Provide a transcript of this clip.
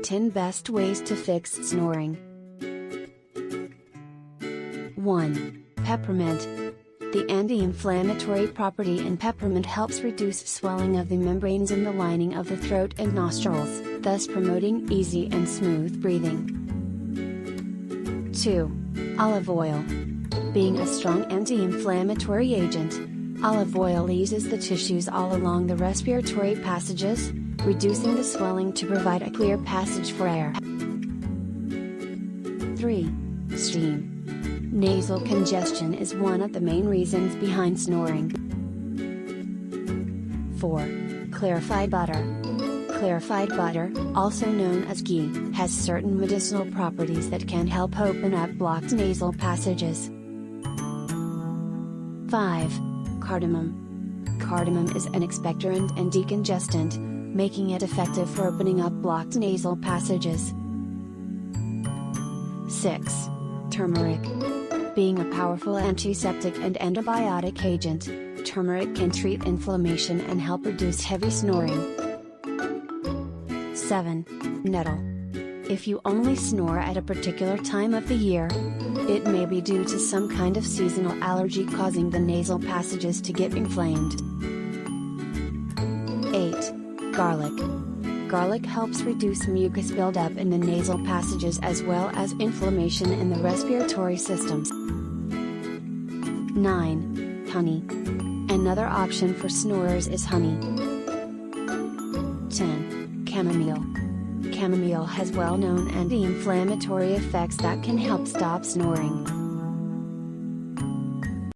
10 Best Ways to Fix Snoring. 1. Peppermint. The anti-inflammatory property in peppermint helps reduce swelling of the membranes in the lining of the throat and nostrils, thus promoting easy and smooth breathing. 2. Olive oil. Being a strong anti-inflammatory agent, olive oil eases the tissues all along the respiratory passages, reducing the swelling to provide a clear passage for air. 3. Steam. Nasal congestion is one of the main reasons behind snoring. 4. Clarified butter. Clarified butter, also known as ghee, has certain medicinal properties that can help open up blocked nasal passages. 5. Cardamom. Cardamom is an expectorant and decongestant, making it effective for opening up blocked nasal passages. 6. Turmeric. Being a powerful antiseptic and antibiotic agent, turmeric can treat inflammation and help reduce heavy snoring. 7. Nettle. If you only snore at a particular time of the year, it may be due to some kind of seasonal allergy causing the nasal passages to get inflamed. 8. Garlic. Garlic helps reduce mucus buildup in the nasal passages as well as inflammation in the respiratory systems. 9. Honey. Another option for snorers is honey. 10. Chamomile. Chamomile has well-known anti-inflammatory effects that can help stop snoring.